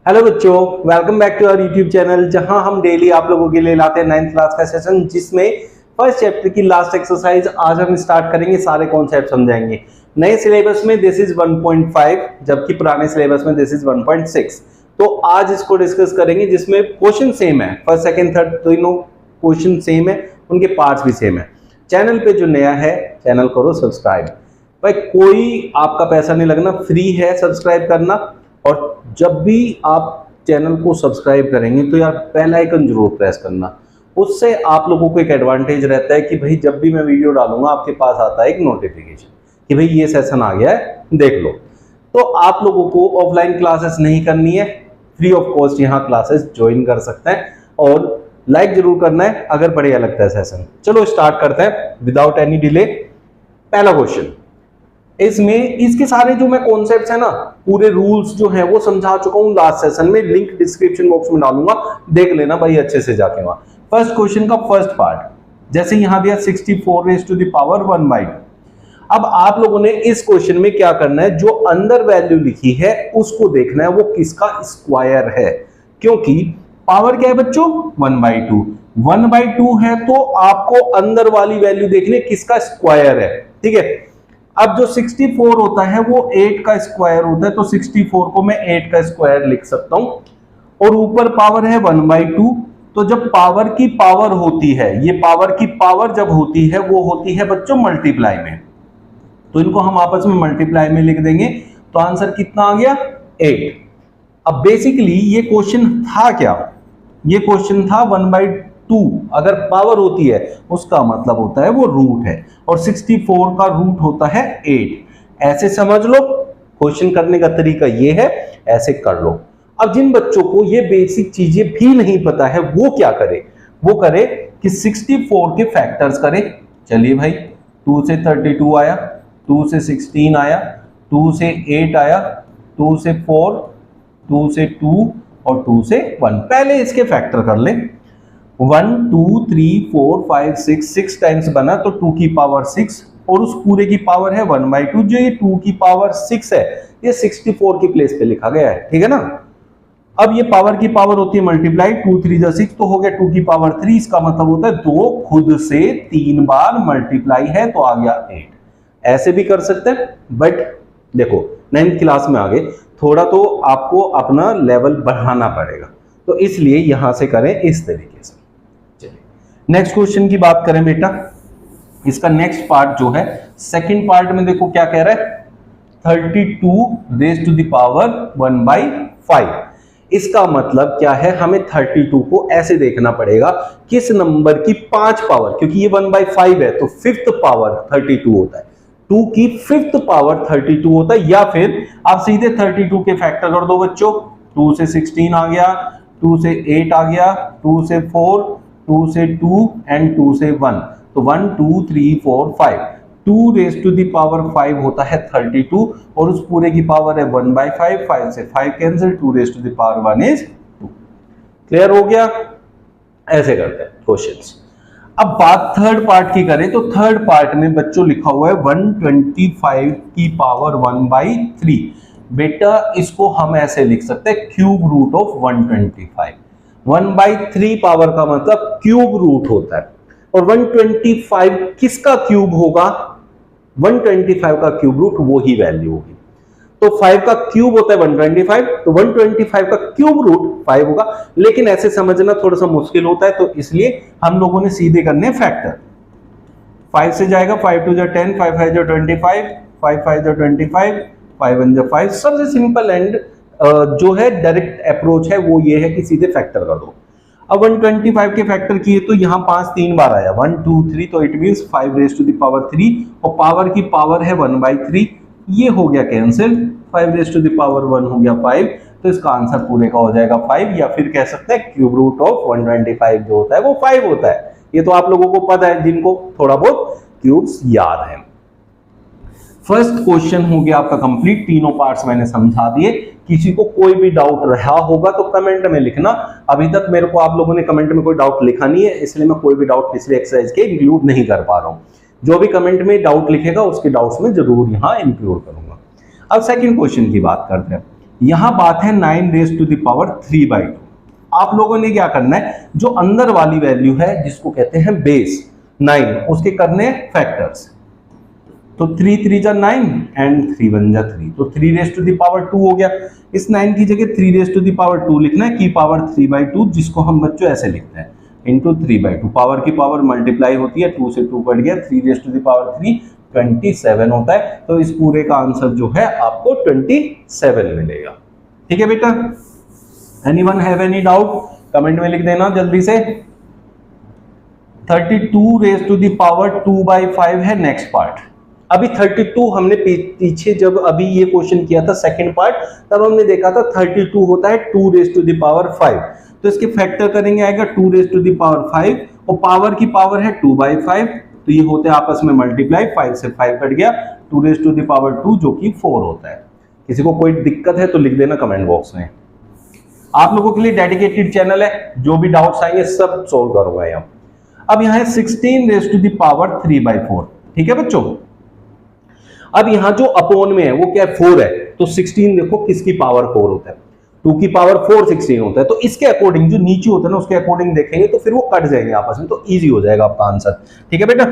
Hello बच्चों, welcome back to our YouTube channel जहां हम डेली आप लोगों के लिए लाते हैं 9th क्लास का सेशन जिसमें फर्स्ट चैप्टर की लास्ट एक्सरसाइज आज हम स्टार्ट करेंगे। सारे कॉन्सेप्ट समझाएंगे। नए सिलेबस में दिस इज 1.5 जबकि पुराने सिलेबस में दिस इज 1.6। तो आज इसको डिस्कस करेंगे जिसमें क्वेश्चन सेम है, फर्स्ट सेकंड थर्ड तीनों क्वेश्चन सेम है, उनके पार्ट्स भी सेम है। चैनल पे जो नया है चैनल करो सब्सक्राइब। भाई कोई आपका पैसा नहीं लगना, फ्री है सब्सक्राइब करना। और जब भी आप चैनल को सब्सक्राइब करेंगे तो यार बेल आइकन जरूर प्रेस करना। उससे आप लोगों को एक एडवांटेज रहता है कि भाई जब भी मैं वीडियो डालूंगा आपके पास आता है एक नोटिफिकेशन कि भाई ये सेशन आ गया है, देख लो। तो आप लोगों को ऑफलाइन क्लासेस नहीं करनी है, फ्री ऑफ कॉस्ट यहाँ क्लासेस ज्वाइन कर सकते हैं और लाइक जरूर करना है अगर बढ़िया लगता है सेशन। चलो स्टार्ट करते हैं विदाउट एनी डिले। पहला क्वेश्चन, इसमें इसके सारे जो मैं कॉन्सेप्ट्स है ना, पूरे रूल्स जो हैं वो समझा चुका हूं लास्ट सेशन में, लिंक डिस्क्रिप्शन बॉक्स में डालूंगा, देख लेना भाई अच्छे से जाके वहां। फर्स्ट क्वेश्चन का फर्स्ट पार्ट, जैसे यहां दिया 64 रेज़ टू द पावर 1/2। अब आप लोगों ने इस क्वेश्चन में क्या करना है, जो अंदर वैल्यू लिखी है उसको देखना है वो किसका स्क्वायर है, क्योंकि पावर क्या है बच्चों 1/2। 1/2 है तो आपको अंदर वाली वैल्यू देखनी है किसका स्क्वायर है, ठीक है। अब जो 64 होता है वो 8 का स्क्वायर होता है, तो 64 को मैं 8 का स्क्वायर लिख सकता हूं। और ऊपर पावर है 1/2, तो जब पावर की पावर होती है, ये पावर की पावर जब होती है वो होती है बच्चों मल्टीप्लाई में, तो इनको हम आपस में मल्टीप्लाई में लिख देंगे। तो आंसर कितना आ गया 8। अब बेसिकली ये क्वेश्चन था क्या, ये क्वेश्चन था 1/2 अगर पावर होती है उसका मतलब होता है वो रूट है, और 64 का रूट होता है 8। ऐसे समझ लो, क्वेश्चन करने का तरीका ये है, ऐसे कर लो। अब जिन बच्चों को ये बेसिक चीजें भी नहीं पता है वो क्या करे, वो करे कि 64 के फैक्टर्स करे। चलिए भाई, 2 से 32 आया, 2 से 16 आया, 2 से 8 आया, 2 से 4, 2 से 2 और 2 से 1। पहले इसके फैक्टर कर ले। 1 2 3 4 5 6 टाइम्स बना तो 2 की पावर 6, और उस पूरे की पावर है 1/2। जो ये 2 की पावर 6 है ये 64 की प्लेस पे लिखा गया है, ठीक है ना। अब ये पावर की पावर होती है मल्टीप्लाई, 2 3 6 तो हो गया 2 की पावर 3। इसका मतलब होता है 2 खुद से 3 बार मल्टीप्लाई है तो आ गया 8। ऐसे भी कर सकते हैं, बट देखो 9th क्लास में आगे थोड़ा तो आपको अपना लेवल बढ़ाना पड़ेगा, तो इसलिए यहां से करें इस तरीके से। नेक्स्ट क्वेश्चन की बात करें बेटा, इसका नेक्स्ट पार्ट जो है सेकंड पार्ट में देखो क्या कह रहा है, 32 रेज़ टू द पावर 1/5। इसका मतलब क्या है, हमें 32 को ऐसे देखना पड़ेगा किस नंबर की 5 पावर, क्योंकि ये 1/5 है तो 5th पावर 32 होता है, 2 की 5th पावर 32 होता है। या फिर आप सीधे 32 के फैक्टर कर दो बच्चों, 2 से 16 आ गया, 2 से 8 आ गया, 2 से 4, 2 से 2 एंड 2 से 1, तो 1 2 3 4 5। 2 रेज़ टू द पावर 5 होता है 32, और उस पूरे की पावर है 1/5। 5 से 5 cancel, 2 raise to the power 1 is 2। Clear हो गया। ऐसे करते हैं क्वेश्चंस। अब बात थर्ड पार्ट की करें तो थर्ड पार्ट में बच्चों लिखा हुआ है 125 की पावर 1/3। बेटा इसको हम ऐसे लिख सकते हैं क्यूब रूट ऑफ 125। 1/3 पावर का मतलब क्यूब रूट होता है, और 125 किसका क्यूब होगा, 125 का क्यूब रूट वो ही वैल्यू होगी। तो 5 का क्यूब होता है 125, तो 125 का क्यूब रूट 5 होगा। लेकिन ऐसे समझना थोड़ा सा मुश्किल होता है, तो इसलिए हम लोगों ने सीधे करने फैक्टर। 5 से जाएगा 5 2 10, 5 5 25, 5 5 25, 5 1 5। सबसे सिंपल एंड जो है डायरेक्ट अप्रोच है वो ये है कि सीधे फैक्टर कर दो। अब 125 के फैक्टर किए तो यहाँ 5 3 बार आया, 1 2 3, तो it means 5 raise to the power 3, और पावर की पावर है 1/3, ये हो गया cancel. 5 raise to the power 1 हो गया 5, तो इसका आंसर पूरे का हो जाएगा 5। या फिर कह सकते हैं क्यूब रूट ऑफ 125 जो होता है वो 5 होता है। ये तो आप लोगों को पता है जिनको थोड़ा बहुत क्यूब्स याद है। फर्स्ट क्वेश्चन हो गया आपका कंप्लीट, तीनों पार्ट्स मैंने समझा दिए। किसी को कोई भी डाउट रहा होगा तो कमेंट में लिखना। अभी तक मेरे को आप लोगों ने कमेंट में कोई डाउट लिखा नहीं है, इसलिए मैं कोई भी डाउट पिछले एक्सरसाइज के इंक्लूड नहीं कर पा रहा हूं। जो भी कमेंट में डाउट लिखेगा उसके डाउट्स में जरूर यहां इंक्लूड करूंगा। अब सेकंड क्वेश्चन की बात करते हैं। यहां बात है 9 रेज टू द पावर 3/2। आप लोगों ने क्या करना है, जो अंदर वाली वैल्यू है जिसको कहते हैं बेस 9, उसके करने फैक्टर्स। तो 3 3 जा 9 एंड 3 1 जा 3, तो 3 रेज टू द पावर 2 हो गया। इस 9 की जगह 3 रेज टू द पावर 2 लिखना है, की पावर 3/2, जिसको हम बच्चों ऐसे लिखते हैं इंटू 3/2। पावर की पावर मल्टीप्लाई होती है, 2 से 2 कट गया, 3 रेज टू द पावर 3 27 होता है। तो इस पूरे का आंसर जो है आपको 27 मिलेगा। ठीक है बेटा, anyone have any doubt comment में लिख देना जल्दी से। 32 रेज टू द पावर 2/5 है नेक्स्ट पार्ट। अभी 32 हमने पीछे जब अभी ये क्वेश्चन किया था सेकंड पार्ट, तब हमने देखा था 32 होता है 2 रेज टू द पावर 5। तो इसके फैक्टर करेंगे, आएगा 2 रेज टू द पावर 5 और पावर की पावर है 2/5, तो ये होते हैं आपस में मल्टीप्लाई, 5 से 5 कट गया, 2 रेज टू द पावर 2 जो कि 4 होता है। किसी को कोई दिक्कत है तो लिख देना कमेंट बॉक्स में। आप लोगों के लिए डेडिकेटेड चैनल है, जो भी डाउट्स आएंगे सब सोल्व करूंगा यहाँ। अब यहाँ है 16 रेज टू द पावर 3/4। ठीक है बच्चों, अब यहाँ जो अपोन में है वो क्या है, 4 है, तो 16 देखो किसकी पावर 4 होता है, 2 की पावर 4 16 होता है। तो इसके अकॉर्डिंग जो नीचे होता है ना उसके अकॉर्डिंग देखेंगे तो फिर वो कट जाएंगे आपस में, तो इजी हो जाएगा आपका आंसर। ठीक है बेटा,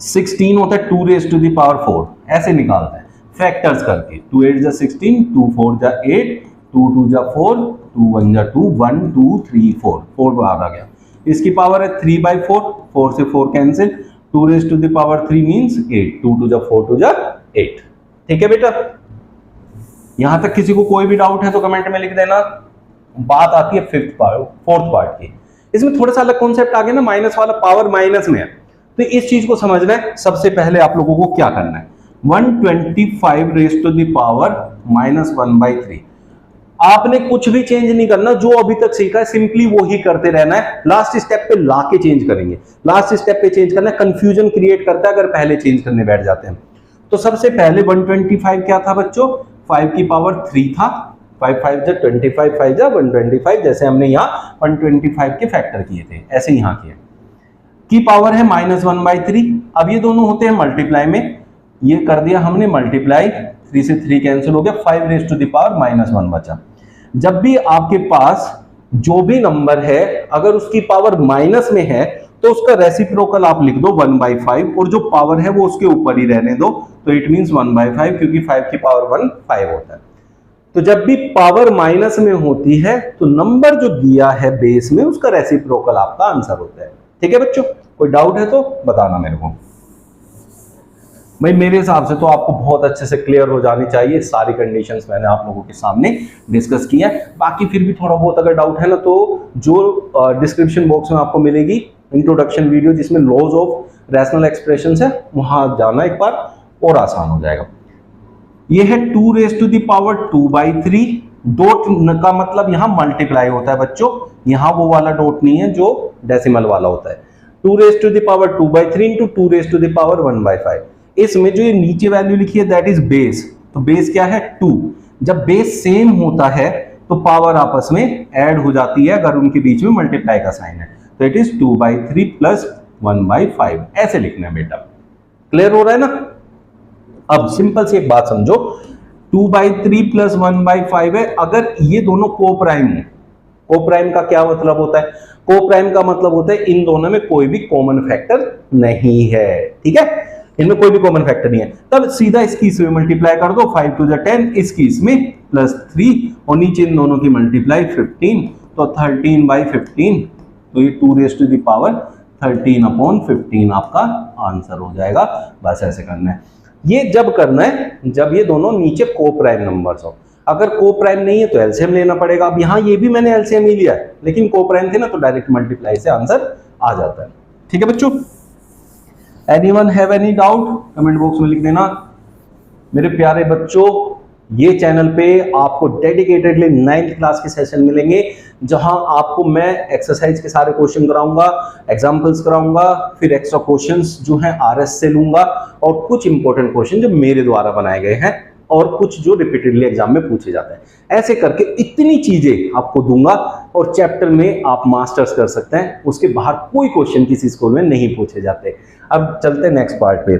16 होता है 2 रेज टू द पावर 4, ऐसे निकालते हैं फैक्टर्स करके। 2 8 जा 16, 2 4 जा 8, 2 2 जा 4, 2 1 जा 2, 1 2 3 4, 4 बाहर आ गया। इसकी पावर है 3/4, 4 से 4 cancel, 2 raise to the power 3 means 8, 2 2 जा 4 2 जा 8। ठीक है बेटा, यहां तक किसी को कोई भी डाउट है तो कमेंट में लिख देना। बात आती है फोर्थ पार्ट की। इसमें थोड़ा सा अलग कॉन्सेप्ट आ गया ना, माइनस वाला, पावर माइनस में है, तो इस चीज को समझना है। सबसे पहले आप लोगों को क्या करना है, 125 रेज टू द पावर -1/3। आपने कुछ भी चेंज नहीं करना, जो अभी तक सीखा है सिंपली वो ही करते रहना है। लास्ट स्टेप पे लाके चेंज करेंगे, लास्ट स्टेप पे चेंज करना है, कंफ्यूजन क्रिएट करता है अगर पहले चेंज करने बैठ जाते हैं। तो सबसे पहले 125 क्या था बच्चों, 5 की पावर 3 था, 5 5 जा 25, 5 जा 125, जैसे हमने यहाँ 125 के फैक्टर किए थे ऐसे यहाँ किए। की पावर है -1/3। अब ये दोनों होते हैं मल्टीप्लाई में, ये कर दिया हमने मल्टीप्लाई, 3 से 3 कैंसिल हो गया, 5 रेज टू द पावर -1 बचा। जब भी आपके पास जो भी नंबर है अगर उसकी पावर माइनस में है तो उसका रेसिप्रोकल आप लिख दो 1/5, और जो पावर है वो उसके ऊपर ही रहने दो, तो इट मींस 1/5, क्योंकि 5 की पावर 1 5 होता है। तो जब भी पावर माइनस में होती है तो नंबर जो दिया है बेस में उसका रेसिप्रोकल आपका आंसर होता है। ठीक है बच्चों, कोई डाउट है तो बताना मेरे को। भाई मेरे हिसाब से तो आपको बहुत अच्छे से क्लियर हो जानी चाहिए, सारी कंडीशंस मैंने आप लोगों के सामने डिस्कस किया है। बाकी फिर भी थोड़ा बहुत अगर डाउट है ना तो जो डिस्क्रिप्शन बॉक्स में आपको मिलेगी इंट्रोडक्शन वीडियो जिसमें लॉज ऑफ रैशनल एक्सप्रेशंस है, वहां जाना एक बार और आसान हो जाएगा। ये है 2 raise to the power 2/3। Dot का मतलब यहां मल्टीप्लाई होता है बच्चों, यहां वो वाला डॉट नहीं है जो डेसिमल वाला होता है। 2 raise to the power 2/3 into 2 raise to the power 1/5। इसमें जो ये नीचे वैल्यू लिखी है दैट इज बेस, तो बेस क्या है 2। जब बेस सेम होता है तो पावर आपस में ऐड हो जाती है अगर उनके बीच में मल्टीप्लाई का साइन है, तो इट इज 2/3 प्लस 1/5, ऐसे लिखना है बेटा। क्लियर हो रहा है ना। अब सिंपल सी एक बात समझो, 2/3 प्लस 1/5 है, अगर ये दोनों कोप्राइम है। कोप्राइम का क्या मतलब होता है, कोप्राइम का मतलब होता है इन दोनों में कोई भी कॉमन फैक्टर नहीं है। ठीक है, इनमें कोई भी कॉमन फैक्टर नहीं है, तब सीधा इसकी इसमें मल्टीप्लाई कर दो, 5 2 जा 10, इसकी इसमें प्लस 3 और नीचे इन दोनों की मल्टीप्लाई 15, तो 13/15, तो ये 2 रेज टू द पावर 13/15 आपका आंसर हो जाएगा। बस ऐसे करना है। ये जब करना है जब ये दोनों नीचे कोप्राइम नंबर्स हो, अगर कोप्राइम नहीं है तो एलसीएम लेना पड़ेगा। अब यहाँ ये भी मैंने एलसीएम ही लिया है, लेकिन कोप्राइम थे ना तो डायरेक्ट मल्टीप्लाई से आंसर आ जाता है। ठीक है बच्चों, anyone have any doubt comment box में लिख देना। मेरे प्यारे बच्चों, ये चैनल पे आपको डेडिकेटेडली 9th क्लास के सेशन मिलेंगे जहां आपको मैं एक्सरसाइज के सारे क्वेश्चन कराऊंगा, एग्जांपल्स कराऊंगा, फिर एक्स्ट्रा क्वेश्चंस जो हैं आरएस से लूंगा और कुछ इंपॉर्टेंट क्वेश्चन जो मेरे द्वारा बनाए गए हैं और कुछ जो रिपीटेडली एग्जाम में पूछे जाते हैं। ऐसे करके इतनी चीजें आपको दूंगा और चैप्टर में आप मास्टर्स कर सकते हैं। उसके बाहर कोई क्वेश्चन किसी स्कूल में नहीं पूछे जाते। अब चलते हैं नेक्स्ट पार्ट पे।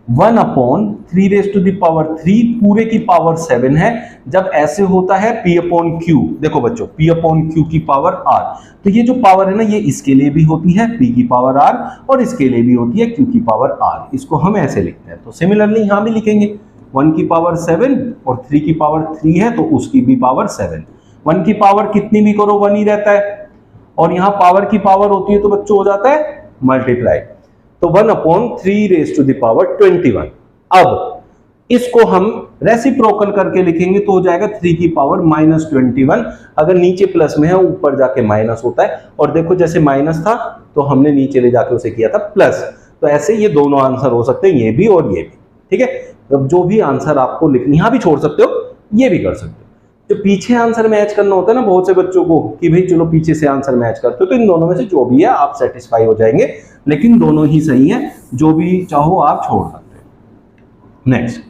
1 upon 3 raise to the power 3 पूरे की पावर 7 है। जब ऐसे होता है p अपॉन q, देखो बच्चों p अपॉन q की पावर r, तो ये जो पावर है ना ये इसके लिए भी होती है p की पावर r और इसके लिए भी होती है q की पावर r। इसको हम ऐसे लिखते हैं। तो सिमिलरली यहां भी लिखेंगे 1 की पावर 7 और 3 की पावर 3 है तो उसकी भी पावर 7। 1 की पावर कितनी भी करो 1 ही रहता है, और यहां पावर की पावर होती है तो बच्चों हो जाता है मल्टीप्लाई। तो 1 upon 3 raise to the power 21। अब इसको हम रेसिप्रोकल करके लिखेंगे तो हो जाएगा 3 की पावर -21। अगर नीचे प्लस में है ऊपर जाके माइनस होता है, और देखो जैसे माइनस था तो हमने नीचे ले जाके उसे किया था प्लस। तो ऐसे ये दोनों आंसर हो सकते हैं, ये भी और ये भी। ठीक है, अब जो भी आंसर आपको लिखनी, यहां भी छोड़ सकते हो, ये भी कर सकते हो। जो पीछे आंसर मैच करना होता है ना बहुत से बच्चों को कि भाई चलो पीछे से आंसर मैच करते हो, तो इन दोनों में से जो भी है आप सेटिस्फाई हो जाएंगे, लेकिन दोनों ही सही है, जो भी चाहो आप छोड़ सकते हो। Next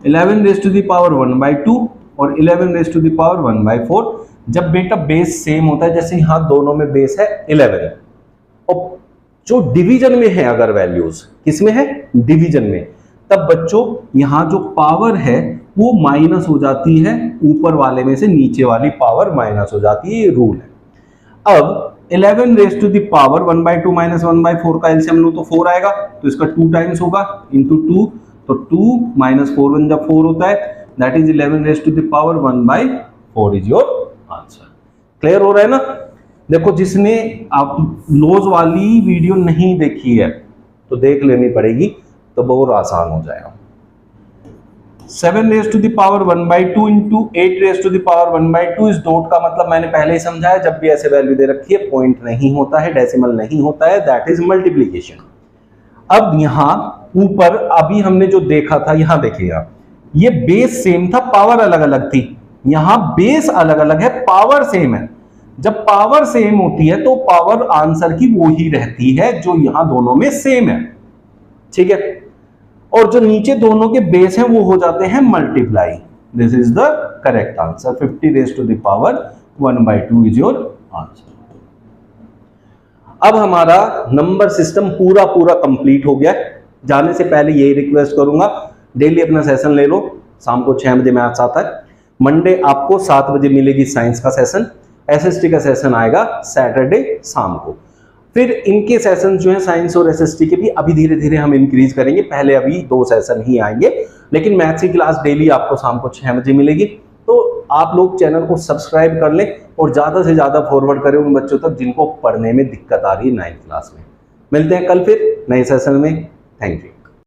11 raise to the power 1/2 और 11 रेज टू द पावर 1/4। जब बेटा बेस सेम होता है, जैसे यहां दोनों में बेस है 11 और जो डिवीजन में है, अगर वैल्यूज किसमें है डिवीजन में, तब बच्चों यहां जो पावर है वो माइनस हो जाती है, ऊपर वाले में से नीचे वाली पावर माइनस हो जाती है, ये रूल है। अब 11 raise to the power 1/2 minus 1/4 का एलसीएम लो तो 4 आएगा, तो इसका 2 टाइम्स होगा इंटू 2, तो 2 माइनस 4 1 जब 4 होता है, that is 11 raise to the power 1/4 is your answer. Clear हो रहा है ना? देखो जिसने आप लोज वाली वीडियो नहीं देखी है तो देख लेनी पड़ेगी, तो बहुत आसान हो जाएगा। 7 raise to the power 1/2 into 8 raise to the power 1/2 इस डॉट का मतलब मैंने पहले ही समझाया, जब भी ऐसे वैल्यू दे रखी है पॉइंट नहीं होता है, डेसिमल नहीं होता है, दैट इज मल्टीप्लीकेशन। अब यहां ऊपर अभी हमने जो देखा था, यहां देखिएगा ये बेस सेम था, पावर अलग अलग थी। यहां बेस अलग अलग है, पावर सेम है। जब पावर सेम होती है तो पावर आंसर की वो ही रहती है जो यहां दोनों में सेम है। ठीक है, और जो नीचे दोनों के बेस हैं वो हो जाते हैं multiply. This is the correct answer. 50 raise to the power 1/2 is your answer. अब हमारा नंबर सिस्टम पूरा कंप्लीट हो गया है। जाने से पहले यही रिक्वेस्ट करूंगा, डेली अपना सेशन ले लो। शाम को 6 बजे मैथ्स आता है। मंडे आपको 7 बजे मिलेगी साइंस का सेशन। एसएसटी का सेशन आएगा सैटरडे शाम को। फिर इनके सेशन जो है साइंस और एसएसटी के भी अभी धीरे धीरे हम इंक्रीज करेंगे। पहले अभी 2 सेशन ही आएंगे, लेकिन मैथ्स की क्लास डेली आपको शाम को 6 बजे मिलेगी। तो आप लोग चैनल को सब्सक्राइब कर लें और ज्यादा से ज्यादा फॉरवर्ड करें उन बच्चों तक जिनको पढ़ने में दिक्कत आ रही है 9th क्लास में। मिलते हैं कल फिर नए सेशन में। Thank you.